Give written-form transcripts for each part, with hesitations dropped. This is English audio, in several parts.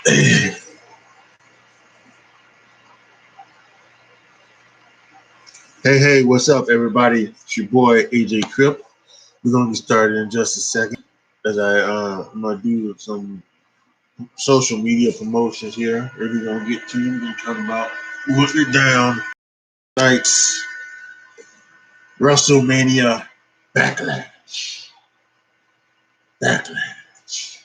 Hey, what's up, everybody? It's your boy AJTRIP. We're gonna get started in just a second as I'm gonna do some social media promotions here. We're gonna get to. We're gonna talk about what went down tonight's Wrestlemania Backlash. Backlash.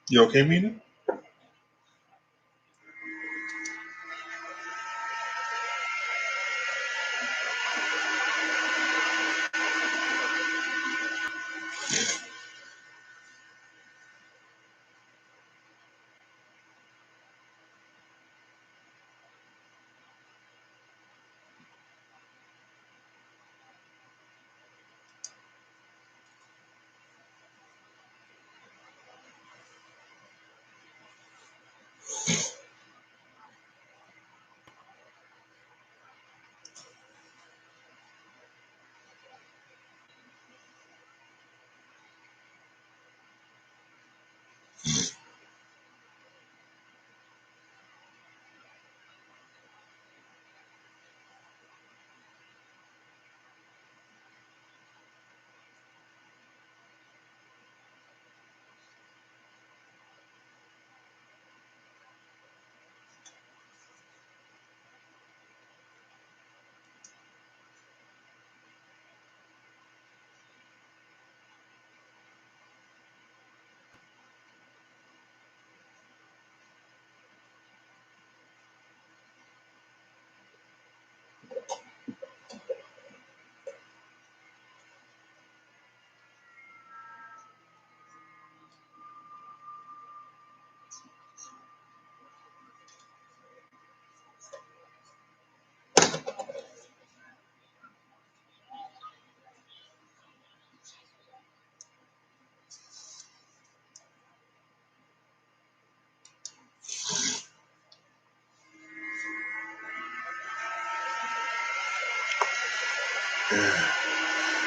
You okay, Mina?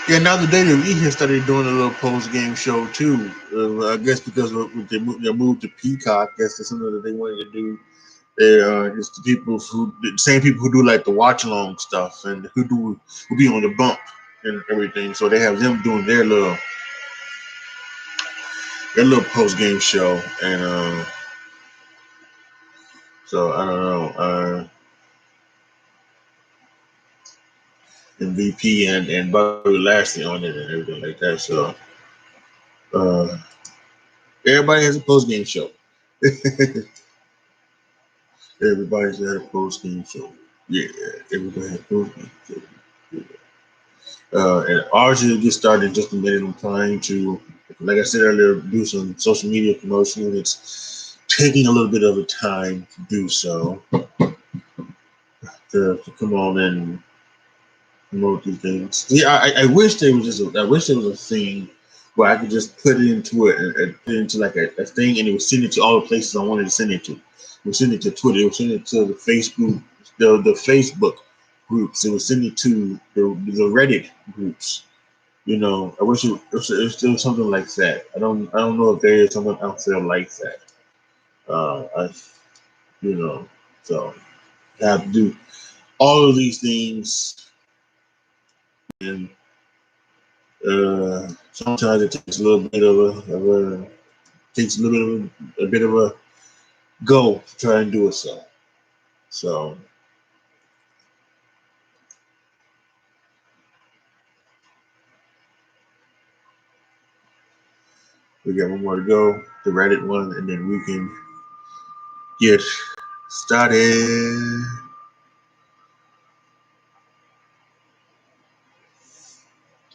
Yeah, now the WWE has started doing a little post-game show too. I guess because they moved to Peacock. I guess that's something that they wanted to do. It's the the same people who do like the watch-along stuff and who be on the bump and everything. So they have them doing their little post-game show, and so I don't know. MVP and Bobby Lashley on it and everything like that. So uh, everybody has a post-game show. Everybody's had a post-game show. Yeah, everybody had a post-game show. And ours will get started in just a minute. I'm trying to, like I said earlier, do some social media promotion. It's taking a little bit of a time to do so. To come on and promote these things. Yeah, I wish there was a thing where I could just put it into and put it into like a thing, and it would send it to all the places I wanted to send it to. It would send it to Twitter. It would send it to the Facebook, the Facebook groups. It would send it to the Reddit groups. You know, I wish it was still something like that. I don't know if there is someone out there like that. I so I have to do all of these things, and sometimes it takes a little bit a bit of a go to try and do it. So we got one more to go, the Reddit one, and then we can get started.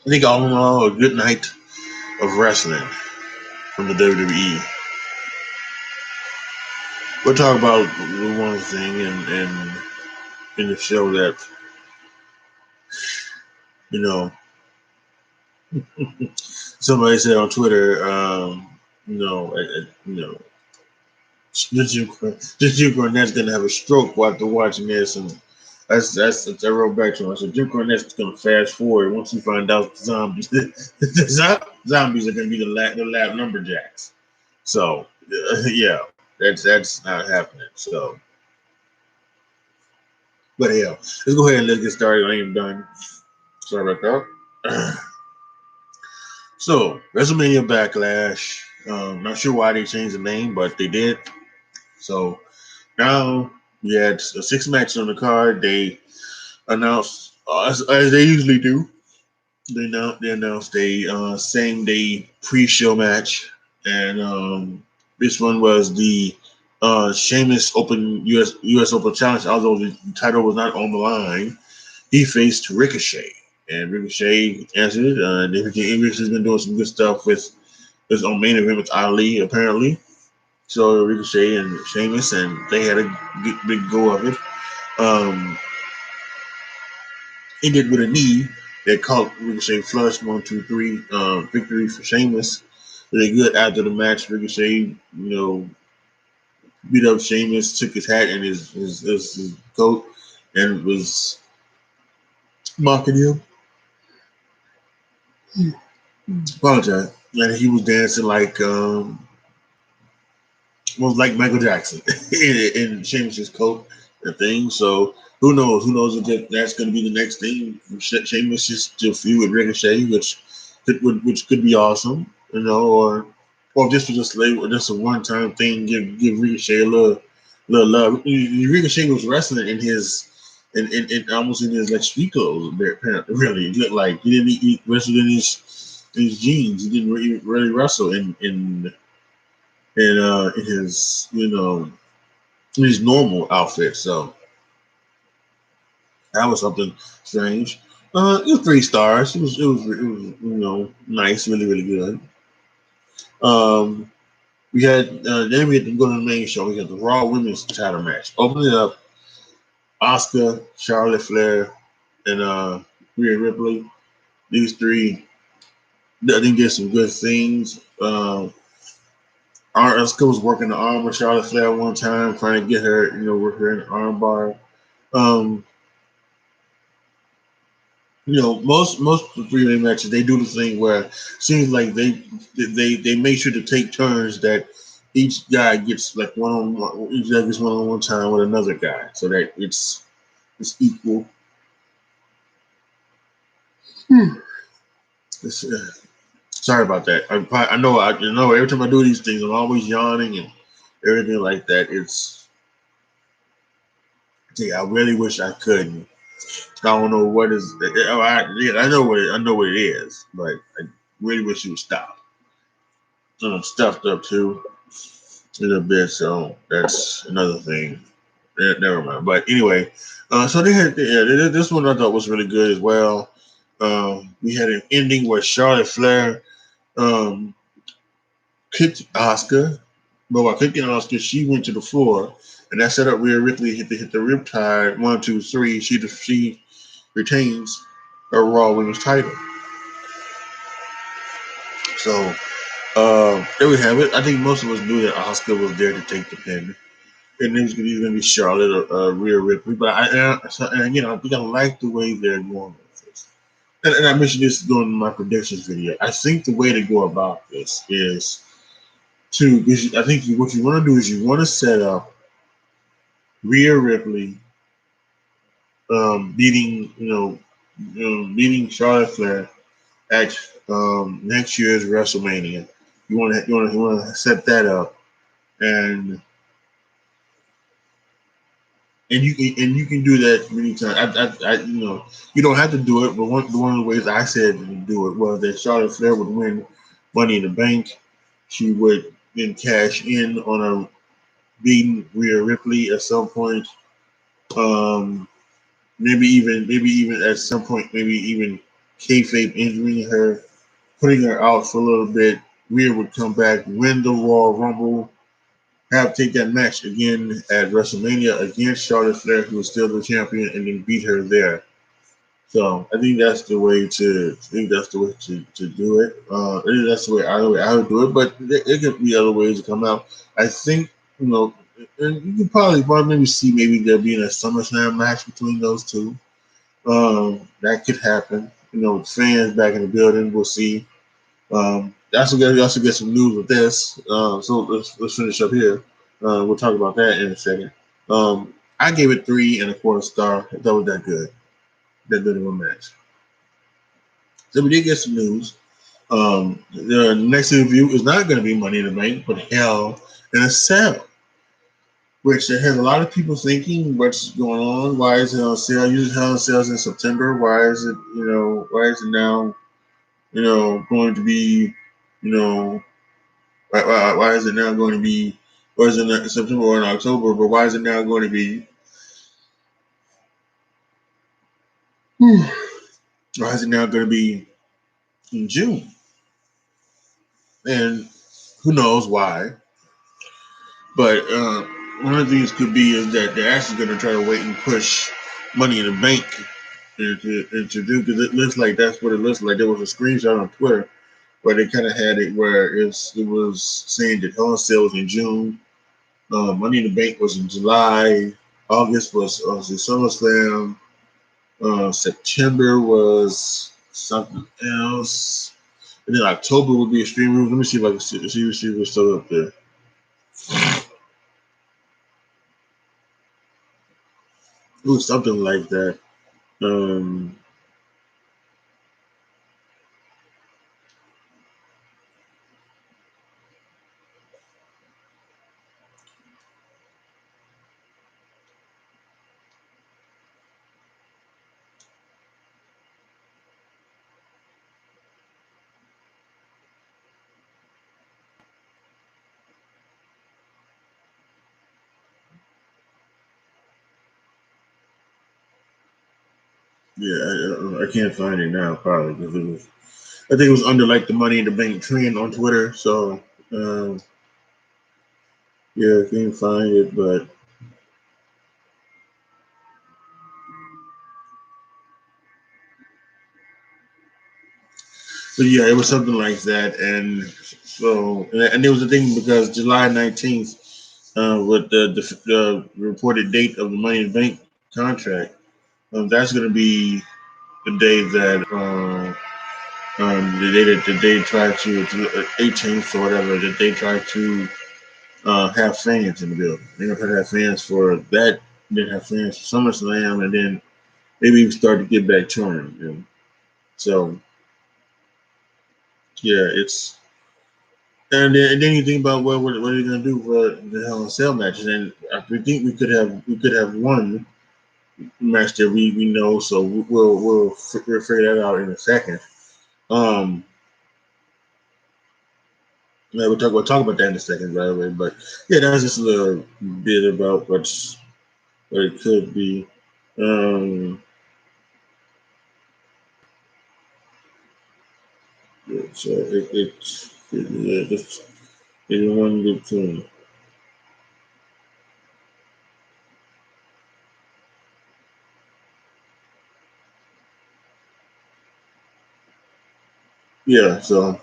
I think all in all, a good night of wrestling from the WWE. We'll talk about the one thing and in the show that, you know, somebody said on Twitter, Jim Cornette's gonna have a stroke after watching this, and that's I wrote back to him. I said Jim Cornette's gonna fast forward once he find out the zombies. Zombies are gonna be the lab lumberjacks. So yeah, that's not happening. So, but hell, let's go ahead and let's get started. I ain't done. Sorry about that. So WrestleMania Backlash. Not sure why they changed the name, but they did. So now we had a 6 matches on the card. They announced, as they usually do, they announced a same day pre-show match, and this one was the Sheamus Open US Open Challenge. Although the title was not on the line, he faced Ricochet, and Ricochet answered it. Ricochet English has been doing some good stuff with his own main event with Ali, apparently. So Ricochet and Sheamus, and they had a big go of it. Ended with a knee that caught Ricochet flush, 1, 2, 3, victory for Sheamus. Really good after the match. Ricochet, beat up Sheamus, took his hat and his coat, and was mocking him. Apologize. And he was dancing like was like Michael Jackson in Sheamus's coat and thing. So who knows? Who knows if that's going to be the next thing? Sheamus just to feud with Ricochet, which could be awesome, or if this was just a one time thing. Give Ricochet a little love. Ricochet was wrestling in his. In almost in his like street clothes, apparently. Really, it looked like he didn't eat wrestle in his jeans. He didn't really wrestle in his normal outfit. So that was something strange. It was 3 stars. It was nice, really good. We had then we had to go to the main show. We had the Raw Women's Title match. Opening up, Asuka, Charlotte Flair, and Rhea Ripley. These three, I think, did some good things. Asuka was working the arm of Charlotte Flair one time, trying to get her, work her in the arm bar. Most of the 3-way matches, they do the thing where it seems like they make sure to take turns that each guy gets like one on one. Each guy gets one time with another guy, so that it's equal. Sorry about that. I know. Every time I do these things, I'm always yawning and everything like that. I really wish I couldn't. I don't know what is. I know what it is, but I really wish it would stop. I'm stuffed up too a little bit, so that's another thing. Never mind. But anyway, so this one I thought was really good as well. We had an ending where Charlotte Flair kicked Asuka, but while kicking Asuka, she went to the floor, and that set up Rhea Ripley hit the riptide. 1, 2, 3. She retains her Raw Women's title. So there we have it. I think most of us knew that Asuka was there to take the pin, and it was either going to be Charlotte or Rhea Ripley. But I think I like the way they're going with this. And I mentioned this during my predictions video. I think the way to go about this is I think what you want to do is you want to set up Rhea Ripley beating Charlotte Flair at next year's WrestleMania. You want to set that up, and you can do that many times. You don't have to do it, but one of the ways I said to do it was that Charlotte Flair would win Money in the Bank. She would then cash in on a beating Rhea Ripley at some point. Maybe even at some point, maybe even kayfabe injuring her, putting her out for a little bit. Rhea would come back, win the Royal Rumble, take that match again at WrestleMania against Charlotte Flair, who was still the champion, and then beat her there. So I think that's the way to. I think that's the way to do it. I think that's the way I would do it. But there could be other ways to come out. I think and you can probably maybe see maybe there being a SummerSlam match between those two. That could happen. Fans back in the building. We'll see. We also get some news with this. So let's finish up here. We'll talk about that in a second. I gave it 3.25 stars. That was that good. That good of a match. So we did get some news. The next review is not going to be Money in the Bank, but Hell in a Cell, which has a lot of people thinking what's going on. Why is it on sale? Usually Hell in a Cell is in September. Why is it, why is it now, going to be, you know, why is it now going to be, or is it in September or in October, but why is it now going to be, why is it now going to be in June? And who knows why? But one of the things could be is that they're actually going to try to wait and push Money in the Bank into do, because it looks like that's what it looks like. There was a screenshot on Twitter where they kind of had it where it was saying that Hell in a Cell was in June, Money in the Bank was in July, August was the SummerSlam, September was something else, and then October would be Extreme Rules. Let me see if I can see what's still up there. It was something like that. Um, yeah, I can't find it now, probably because I think it was under like the Money in the Bank trend on Twitter. So yeah, I can't find it, but yeah, it was something like that. And so, and there was a thing because July 19th, with the reported date of the Money in the Bank contract, that's going to be the day that the day try to 18th or whatever, that they try to have fans in the building. They're gonna have fans for that, then have fans for SummerSlam, and then maybe even start to get back touring. So yeah, it's and then you think about what are you gonna do for the Hell in a Cell matches, and we think we could have one match that we know, so we'll figure that out in a second. Um, yeah, we'll talk about that in a second, by the way. But yeah, that was just a little bit about what it could be. Um, yeah, so it's one good thing. Yeah, so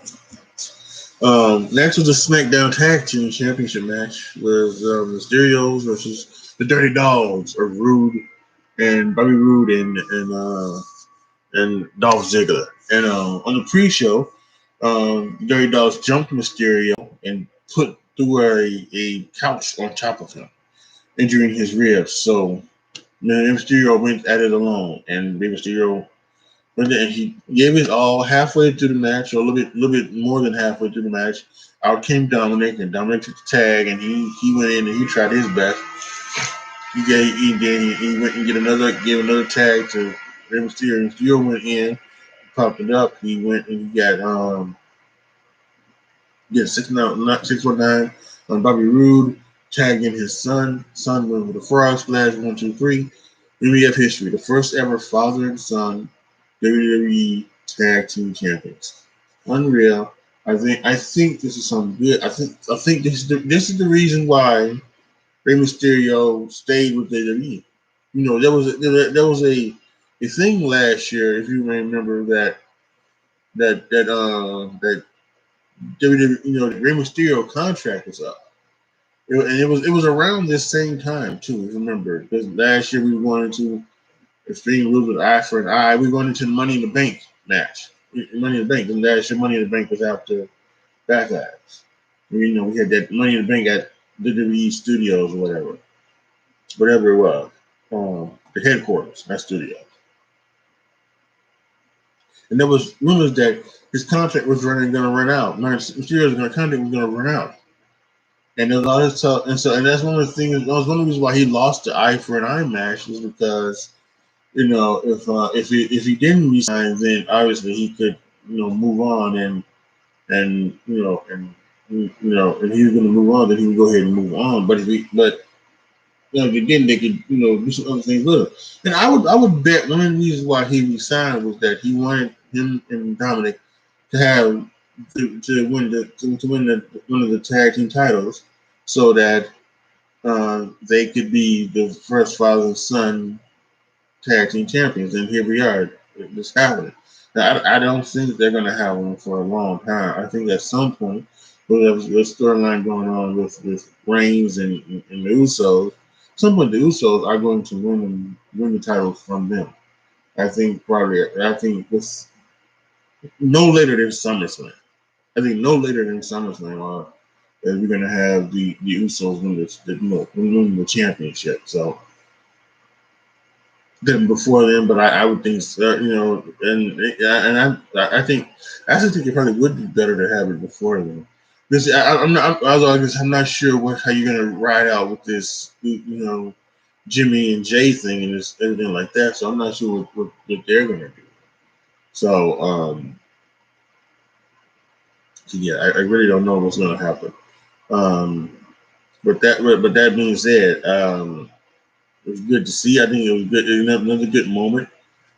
next was the SmackDown Tag Team Championship match was Mysterios versus the Dirty Dogs of Rude and Bobby Roode and Dolph Ziggler. And on the pre-show, Dirty Dogs jumped Mysterio and threw a couch on top of him, injuring his ribs. So Mysterio went at it alone, and Mysterio went there and he gave it all halfway through the match, or a little bit more than halfway through the match. Out came Dominic, and Dominic took the tag, and he went in and he tried his best. He went and gave another tag to Rey Mysterio. Mysterio went in, popped it up. He went and he got 619 on Bobby Roode, tagging his son. Son went with a frog splash, 1, 2, 3. Then we have history. The first ever father and son WWE Tag Team Champions. Unreal. I think this is something good. I think this is the reason why Rey Mysterio stayed with WWE. There was a the thing last year, if you remember that WWE, the Rey Mysterio contract was up. And it was around this same time too. If you remember, because last year we were going into Extreme Rules with eye for an eye. We were going into the Money in the Bank match. Money in the Bank. And last year Money in the Bank was after Backlash. We had that Money in the Bank at WWE Studios or whatever it was. The headquarters, not studio. And there was rumors that his contract was going to run out. Mysterio's contract was going to run out. And there's a lot of talk, and that's one of the things. That was one of the reasons why he lost the eye for an eye match was because if he didn't resign, then obviously he could move on and he was going to move on, then he would go ahead and move on. But if he didn't, they could do some other things with him. And I would bet one of the reasons why he resigned was that he wanted him and Dominic to have to win one of the tag team titles, so that they could be the first father and son tag team champions. And here we are, this happening. Now, I don't think they're going to have one for a long time. I think at some point, there's a storyline going on with Reigns and the Usos. At some point, the Usos are going to win the titles from them. I think this no later than SummerSlam. I think no later than SummerSlam, we're going to have the Usos win the championship. So than before then, but I would think, I think I actually think it probably would be better to have it before then. Because I'm not sure how you're going to ride out with this, Jimmy and Jay thing and this everything like that. So I'm not sure what they're going to do. So yeah, I really don't know what's going to happen. But that being said, it was good to see. I think it was good. Another good moment.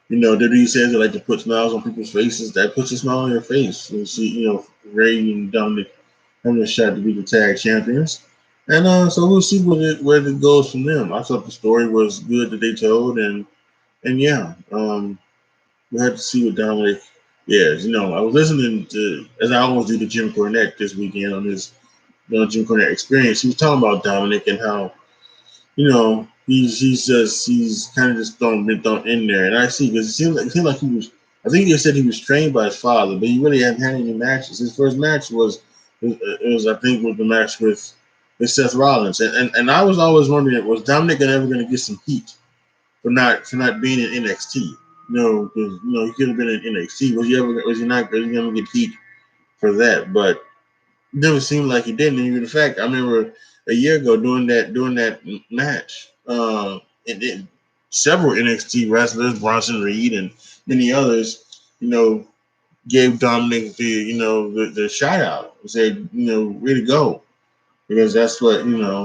WWE says they like to put smiles on people's faces. That puts a smile on your face. You see, Ray and Dominic having a shot to be the tag champions. And so we'll see where it goes from them. I thought the story was good that they told, and yeah, we'll have to see what Dominic is. I was listening to, as I always do, to Jim Cornette this weekend on his Jim Cornette Experience. He was talking about Dominic and how he's kind of just been thrown in there, and I see because it seemed like he was. I think they said he was trained by his father, but he really hadn't had any matches. His first match was I think was the match with Seth Rollins, and I was always wondering, was Dominic ever going to get some heat for not being in NXT? Because he could have been in NXT. Was he not going to get heat for that? But it never seemed like he didn't. And in fact, I remember a year ago doing that match. And several NXT wrestlers, Bronson Reed and many others, gave Dominic the shout out and said, way to go, because that's what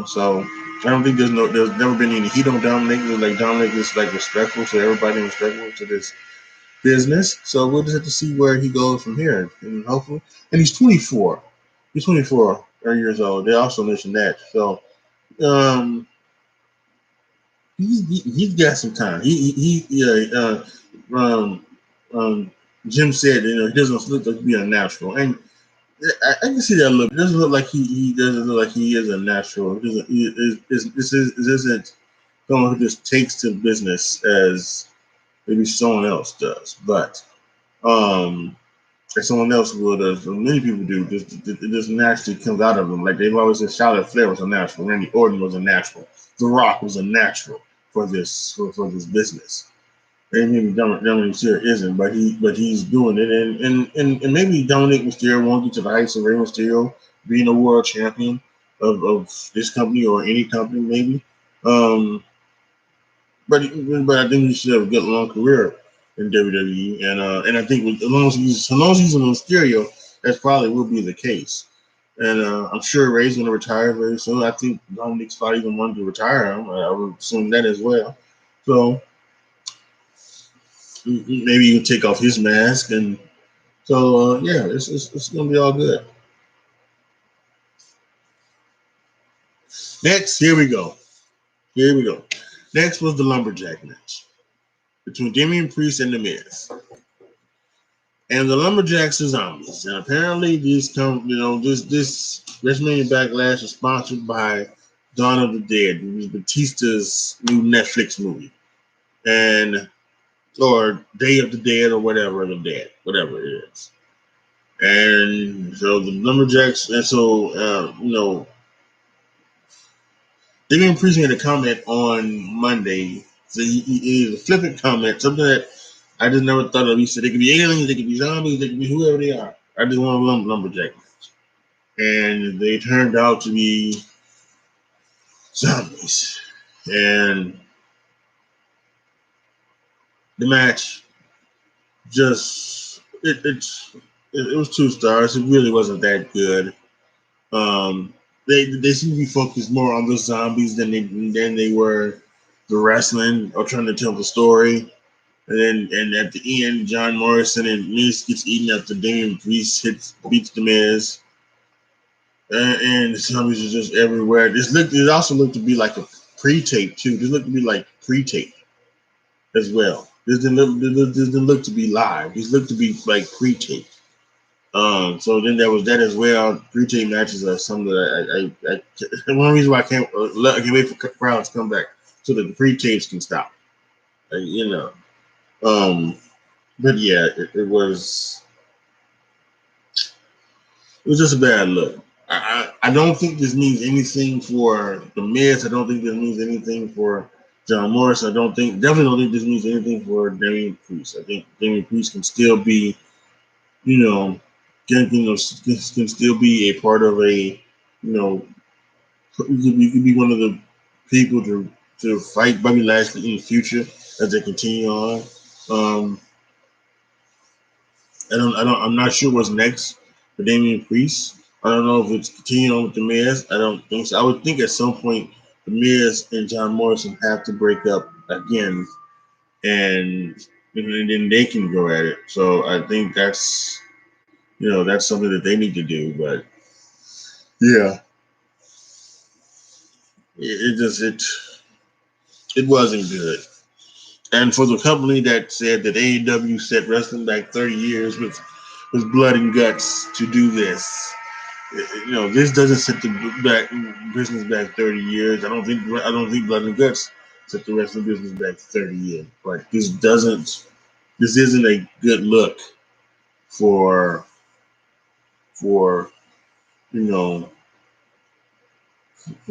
So I don't think there's never been any heat on Dominic. Like Dominic is like respectful to everybody, and respectful to this business. So we'll just have to see where he goes from here, and hopefully. And he's 24. He's 24 years old. They also mentioned that. So he's got some time. Jim said he doesn't look like to be a natural, and I can see that a little bit. It doesn't look like he doesn't look like he is a natural. This isn't someone who just takes to business as maybe someone else does, but as someone else would, as many people do, it just naturally comes out of them. Like they've always said, Charlotte Flair was a natural, Randy Orton was a natural, The Rock was a natural for this business. And maybe Dominic Mysterio isn't, but he's doing it, and maybe Dominic Mysterio won't get to the heights of Rey Mysterio being a world champion of this company or any company, maybe. But I think he should have a good long career in WWE, and I think as long as he's in Mysterio, that probably will be the case. And I'm sure Ray's going to retire very soon. I think Dominic's probably even wanted to retire him. I would assume that as well. So maybe you can take off his mask, and so yeah, it's going to be all good. Next, here we go. Next was the lumberjack match. between Damian Priest and The Miz. And the Lumberjacks are zombies. And apparently this WrestleMania Backlash is sponsored by Dawn of the Dead, which is Batista's new Netflix movie. And or Day of the Dead or whatever whatever it is. And so the Lumberjacks, and so Damian Priest made a comment on Monday. So he a flippant comment, something that I just never thought of. He said they could be aliens, they could be zombies, they could be whoever they are. I just want a lumberjack match. And they turned out to be zombies. And the match just it was 2 stars. It really wasn't that good. They seem to be focused more on the zombies than they were the wrestling or trying to tell the story. And at the end, John Morrison and Miz gets eaten after Damian Priest beats the Miz. And the zombies are just everywhere. It also looked to be like a pre-tape too. This looked to be like pre-tape as well. This didn't look to be live. This looked to be like pre-tape. So then there was that as well. Pre-tape matches are something that one reason why I can't wait for crowds to come back so that the pre-tapes can stop. But yeah, it was just a bad look. I don't think this means anything for the Miz. I don't think this means anything for John Morris. Definitely don't think this means anything for Damian Priest. I think Damian Priest can still be, can still be a part of you could be one of the people to fight Bobby Lashley in the future as they continue on. I'm not sure what's next for Damian Priest. I don't know if it's continuing on with the Miz. I don't think so. I would think at some point the Miz and John Morrison have to break up again, and then they can go at it. So I think that's something that they need to do. But yeah, it wasn't good. And for the company that said that AEW set wrestling back 30 years with blood and guts to do this, this doesn't set the business back 30 years. I don't think Blood and Guts set the wrestling business back 30 years. But this isn't a good look for you know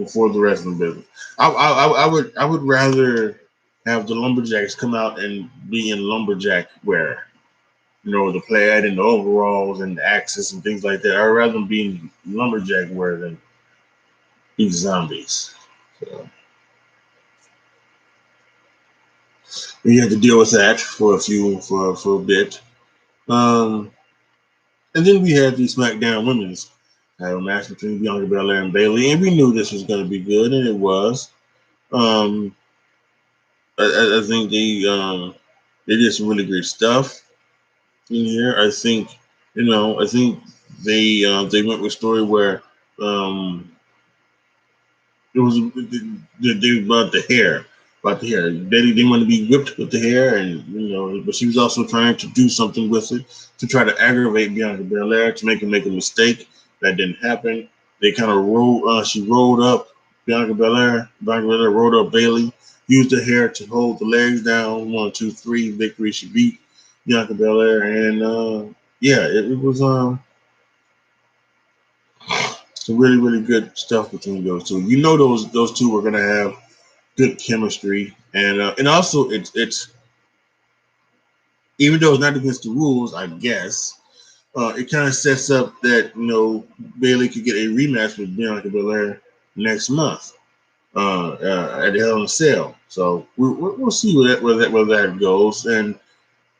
for the wrestling business. I would rather have the Lumberjacks come out and be in lumberjack wear. The plaid and the overalls and the axes and things like that. I'd rather them be in lumberjack wear than these zombies. So we had to deal with that for a bit. And then we had the SmackDown Women's title match between Bianca Belair and Bayley, and we knew this was going to be good, and it was. I think they did some really great stuff in here. I think they went with a story where it was they about the hair. About the hair. They didn't want to be whipped with the hair, and but she was also trying to do something with it to try to aggravate Bianca Belair to make her make a mistake. That didn't happen. They kind of rolled. She rolled up Bianca Belair. Bianca Belair rolled up Bayley. Used the hair to hold the legs down. 1, 2, 3. Victory. She beat Bianca Belair, and it was some really, really good stuff between those two. Those two were gonna have good chemistry, and also it's even though it's not against the rules, I guess it kind of sets up that Bayley could get a rematch with Bianca Belair next month at the Hell in a Cell. So we'll see where that goes, and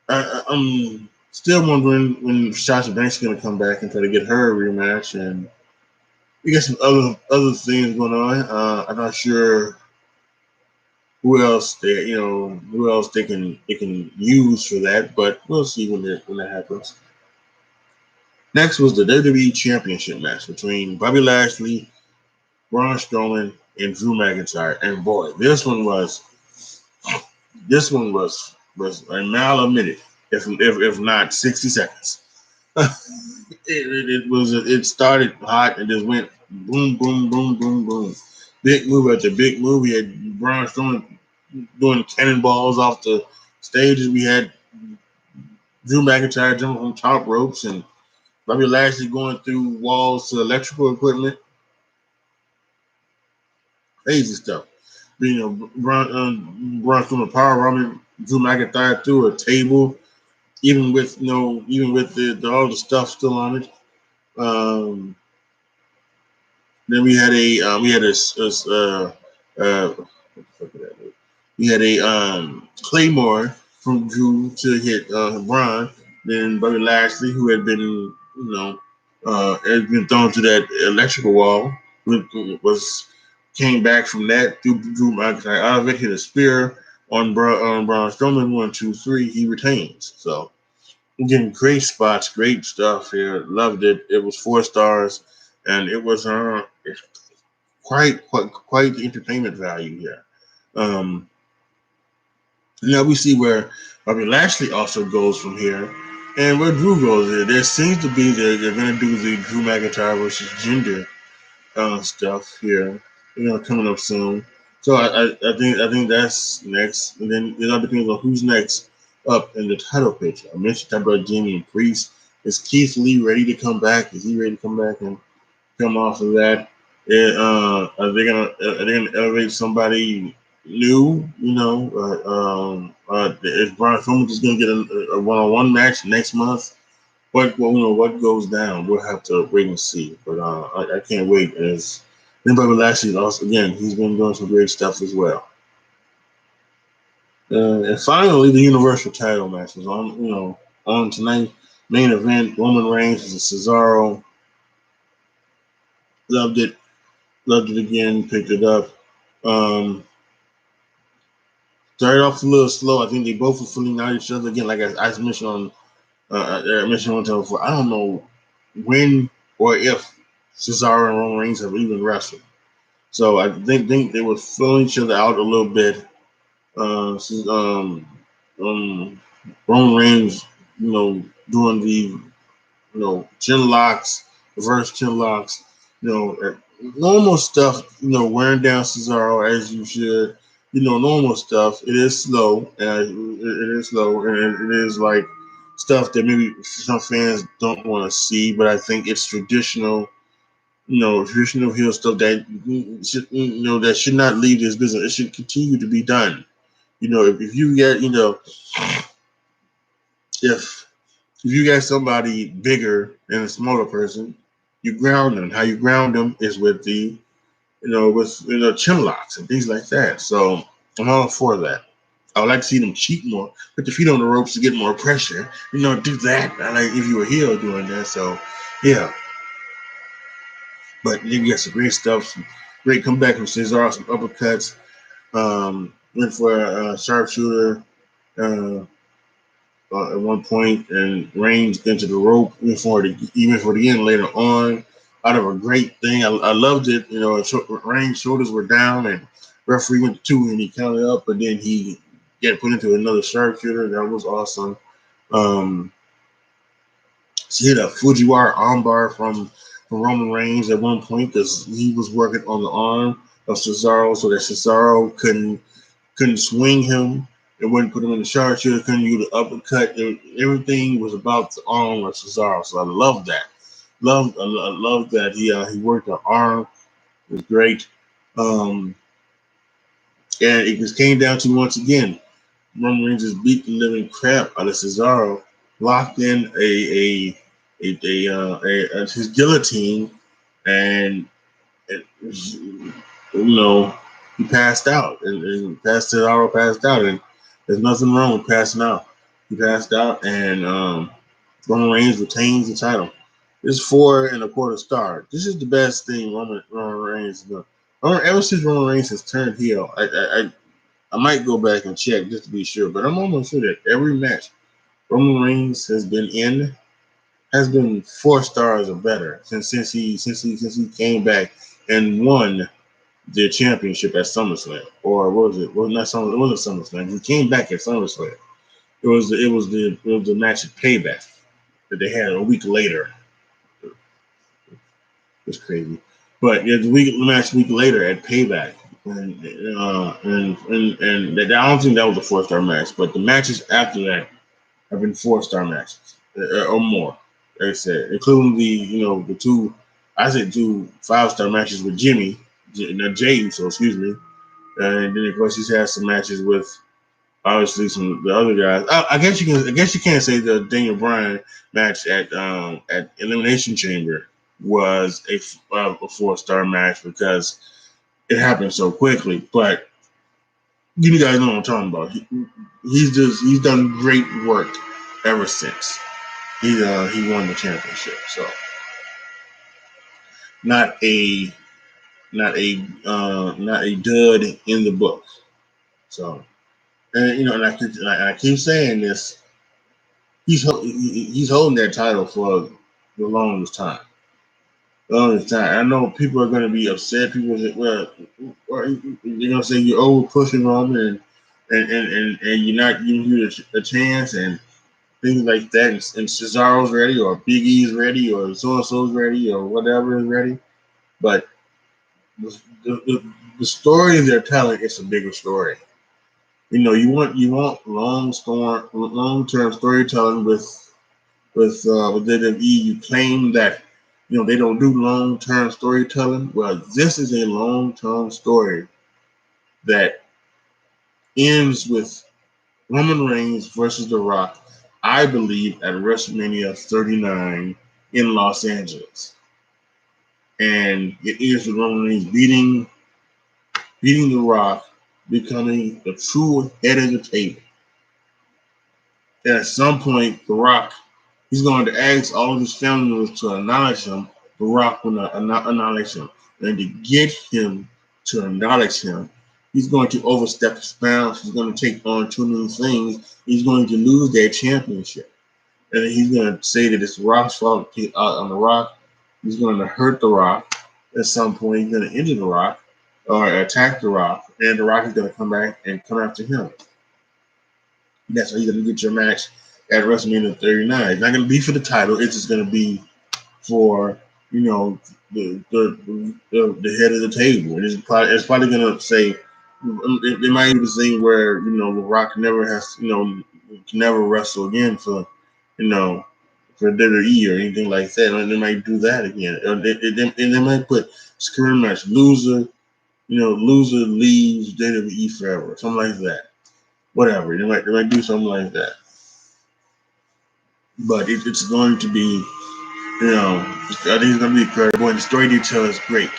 I'm still wondering when Sasha Banks is going to come back and try to get her a rematch, and we got some other things going on. I'm not sure who else they can use for that, but we'll see when that happens. Next was the WWE Championship match between Bobby Lashley, Braun Strowman, and Drew McIntyre. And boy, this one was was a mile a minute, if not 60 seconds. It started hot and just went boom, boom, boom, boom, boom. Big move after big move. We had Braun Strowman doing cannonballs off the stages. We had Drew McIntyre jumping from top ropes and Bobby Lashley going through walls to electrical equipment. Crazy stuff. You know, Braun Strowman power bombing Drew McIntyre through a table, even with all the stuff still on it. Then we had a Claymore from Drew to hit Braun. Then Bobby Lashley, who had been thrown to that electrical wall, came back from that through Drew McIntyre out of it, hit a spear on Braun Strowman. 1, 2, 3, he retains. So again, great spots, great stuff here. Loved it. It was 4 stars, and it was quite the entertainment value here. Now we see where Bobby Lashley also goes from here, and where Drew goes there. There seems to be that they're going to do the Drew McIntyre versus Jinder stuff here, coming up soon. So I think that's next, and then it all depends on who's next up in the title picture. I mentioned talking about Damian Priest. Is Keith Lee ready to come back? Is he ready to come back and come off of that? Are they gonna elevate somebody new? Is Braun Strowman just gonna get a one-on-one match next month? What goes down? We'll have to wait and see. But I can't wait. As then Bobby Lashley also again, he's been doing some great stuff as well. And finally, the Universal Title match was on tonight. Main event: Roman Reigns versus Cesaro. Loved it again. Picked it up. Started off a little slow. I think they both were filling out each other again. Like I mentioned on I mentioned one time before. I don't know when or if Cesaro and Roman Reigns have even wrestled. So I think they were filling each other out a little bit. Roman Reigns, doing the chin locks, reverse chin locks, normal stuff, wearing down Cesaro as you should, normal stuff. It is slow, and it is like stuff that maybe some fans don't want to see, but I think it's traditional, traditional heel stuff that should, that should not leave this business. It should continue to be done. If you get, if you get somebody bigger than a smaller person, you ground them. How you ground them is with the, chin locks and things like that. So I'm all for that. I would like to see them cheat more, put their feet on the ropes to get more pressure. Do that. I like if you were heel doing that. So yeah. But you get some great stuff, some great comeback from Cesaro, some uppercuts. Went for a sharpshooter. At one point, and Reigns into the rope, even for the end later on. Out of a great thing, I loved it. Reigns' shoulders were down, and referee went to 2, and he counted up, but then he get put into another sharpshooter. That was awesome. She hit a Fujiwara armbar from Roman Reigns at one point because he was working on the arm of Cesaro, so that Cesaro couldn't swing him. It wouldn't put him in the sharpshooter, couldn't use the uppercut. Everything was about the arm of Cesaro. So I love that. I love that he worked the arm. It was great. And it just came down to, once again, Roman Reigns just beat the living crap out of Cesaro, locked in his guillotine, and he passed out, and Cesaro passed out, and there's nothing wrong with passing out. He passed out, and Roman Reigns retains the title. It's 4.25 stars. This is the best thing Roman Reigns has done. Ever since Roman Reigns has turned heel, I might go back and check just to be sure, but I'm almost sure that every match Roman Reigns has been in has been 4 stars or better since he came back and won the championship at SummerSlam. Or what was it? Well, not Summer. It wasn't SummerSlam. He came back at SummerSlam. it was the match at Payback that they had a week later. It's crazy, but yeah, the match a week later at Payback, and I don't think that was a 4-star match, but the matches after that have been 4-star matches or more. Like I said, including the two, I said two 5-star matches with Jay, so excuse me, and then of course he's had some matches with obviously some of the other guys. I guess you can't say the Daniel Bryan match at Elimination Chamber was a 4-star match because it happened so quickly. But you guys know what I'm talking about. He's done great work ever since he won the championship. So not a not a dud in the book. So and I keep saying this. He's holding that title for the longest time. I know people are going to be upset. People say, well, or they're going to say you're over pushing Roman and you're not giving you a chance and things like that. And Cesaro's ready or Big E's ready or so and so's ready or whatever is ready. But the story they're telling is a bigger story. You want long term storytelling with WWE. You claim that they don't do long term storytelling. Well, this is a long term story that ends with Roman Reigns versus The Rock. I believe at WrestleMania 39 in Los Angeles, and it ends with Roman Reigns beating The Rock, becoming the true head of the table. And at some point, The Rock, he's going to ask all of his family members to acknowledge him. The Rock will not acknowledge him. And to get him to acknowledge him, he's going to overstep his bounds. He's going to take on too many things. He's going to lose that championship. And he's going to say that it's Rock's fault on The Rock. He's going to hurt The Rock. At some point, he's going to injure The Rock or attack The Rock. And The Rock is going to come back and come after him. That's how you're going to get your match at WrestleMania 39. It's not going to be for the title. It's just going to be for, the head of the table. And it's probably going to say, it might even say where, The Rock can never wrestle again for WWE or anything like that. And they might do that again. And they might put screw match, loser leaves WWE forever. Something like that. Whatever. They might do something like that. But it's going to be, I think it's going to be incredible. And the story they tell is great.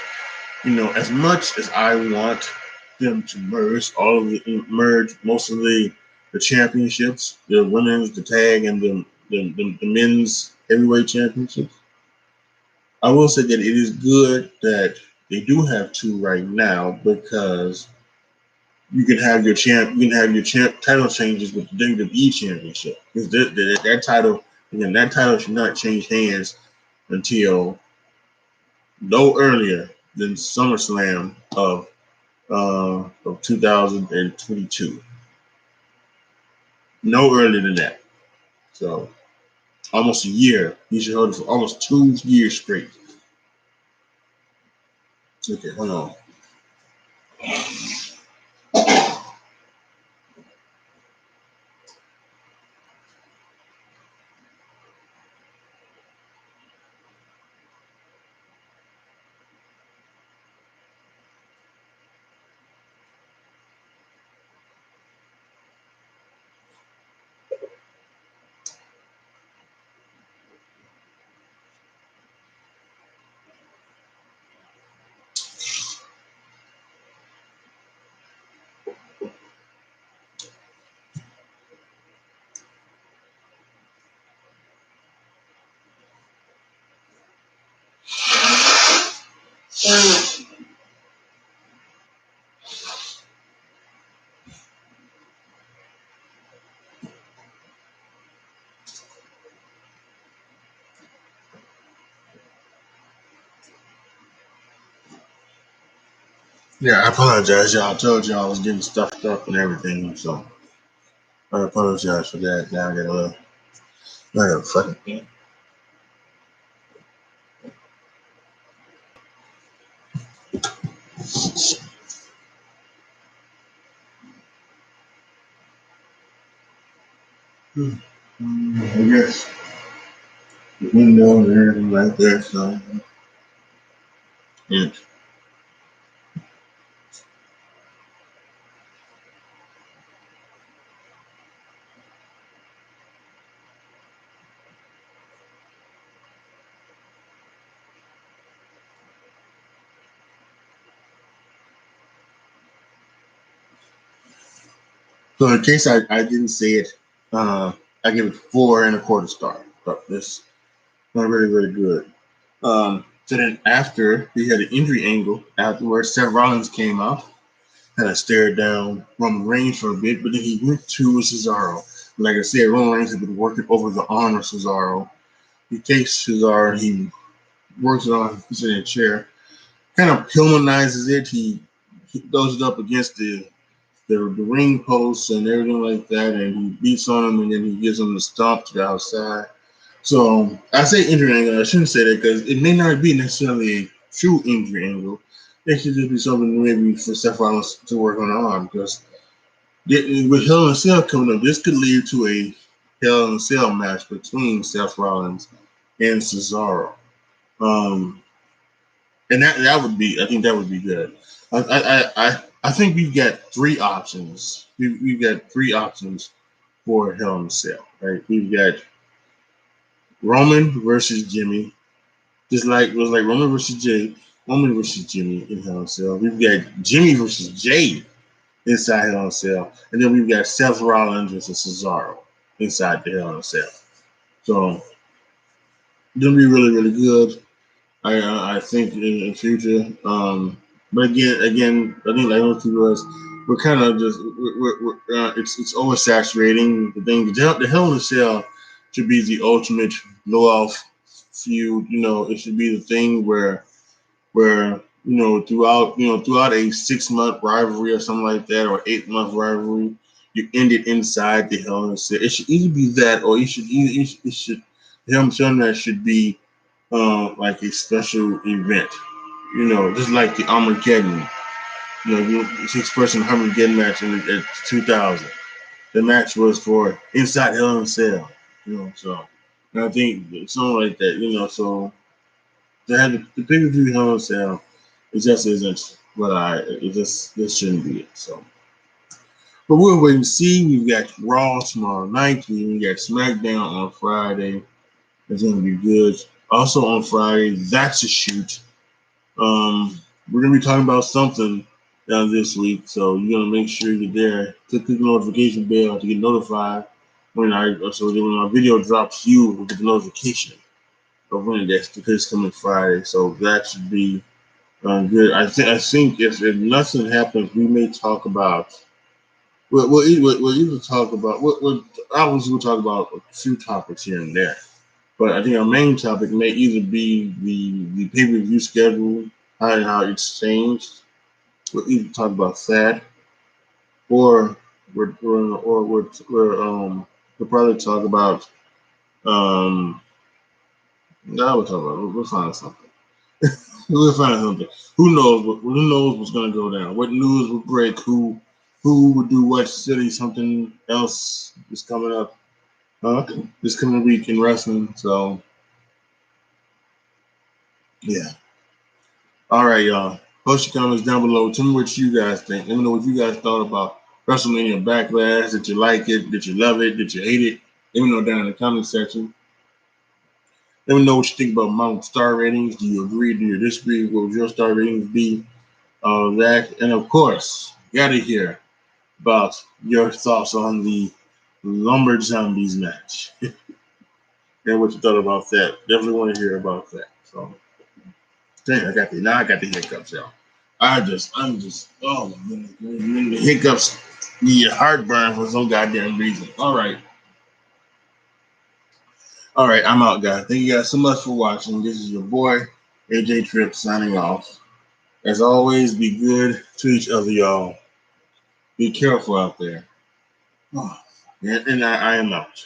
As much as I want them to merge most of the championships, the women's, the tag, and the men's heavyweight championships, I will say that it is good that they do have two right now because you can have your title changes with the WWE Championship because that title should not change hands until no earlier than SummerSlam of 2022. No earlier than that. So almost a year. You should hold it for almost 2 years straight. Okay, hold on. Yeah, I apologize, y'all. I told y'all I was getting stuffed up and everything. So, I apologize for that. Now I got a fucking thing. I guess the window and everything like that. So, yeah. So in case I didn't say it, I give it 4.25 stars. But this not really, really good. So then after he had an injury angle afterwards, Seth Rollins came out, kind of stared down Roman Reigns for a bit, but then he went to Cesaro. Like I said, Roman Reigns had been working over the arm of Cesaro. He takes Cesaro, he works it on, puts it in a chair, kind of Pillmanizes it. He throws it up against the ring posts and everything like that, and he beats on him, and then he gives him the stomp to the outside. So I say injury angle. I shouldn't say that because it may not be necessarily a true injury angle. It should just be something maybe for Seth Rollins to work on the arm because with Hell in a Cell coming up, this could lead to a Hell in a Cell match between Seth Rollins and Cesaro. And that would be, I think that would be good. I think we've got three options. We've got three options for Hell in a Cell, right? We've got Roman versus Jimmy, just like it was like Roman versus Jimmy in Hell in a Cell. We've got Jimmy versus Jay inside Hell in a Cell, and then we've got Seth Rollins versus Cesaro inside the Hell in a Cell. So it'll be really, really good. I think in the future. But again, I think like those two was we're kind of just it's oversaturating the thing. The Hell in a Cell should be the ultimate blow off feud. You know, it should be the thing where throughout a 6 month rivalry or something like that, or 8 month rivalry, you end it inside the Hell in a Cell. It should either be that, or it should him showing that should be like a special event. You know, just like the Armageddon. You know, the 6 person Armageddon match in 2000. The match was for inside Hell in a Cell. You know, so and I think something like that. You know, so to have the pay-per-view Hell in a Cell, it just isn't what it just this shouldn't be it. So, but we'll wait and see. We've got Raw tomorrow night. We got SmackDown on Friday. It's gonna be good. Also on Friday, That's a Shoot. We're gonna be talking about something this week, so you're gonna make sure you're there. Click the notification bell to get notified when when my video drops, you will get the notification of when it's coming Friday. So that should be good. I think if nothing happens, we may talk about. We'll either talk about. Obviously we'll talk about a few topics here and there. But I think our main topic may either be the pay-per-view schedule, how it's changed. We'll either talk about that, or we'll probably talk about no, we'll talk about we'll find something. We'll find something. Who knows what's gonna go down? What news will break? Who would do what city? Something else is coming up. This coming week in wrestling. So yeah. All right, y'all. Post your comments down below. Tell me what you guys think. Let me know what you guys thought about WrestleMania Backlash. Did you like it? Did you love it? Did you hate it? Let me know down in the comment section. Let me know what you think about my star ratings. Do you agree? Do you disagree? What would your star ratings be? That, and of course, gotta hear about your thoughts on the Lumber Zombies match and what you thought about that. Definitely want to hear about that. So. Dang, I got the hiccups, y'all. I'm just, oh my goodness, the hiccups, the heartburn for some goddamn reason. All right, I'm out, guys. Thank you guys so much for watching. This is your boy AJTRIP signing off. As always, be good to each other, y'all. Be careful out there. Oh. And I am out.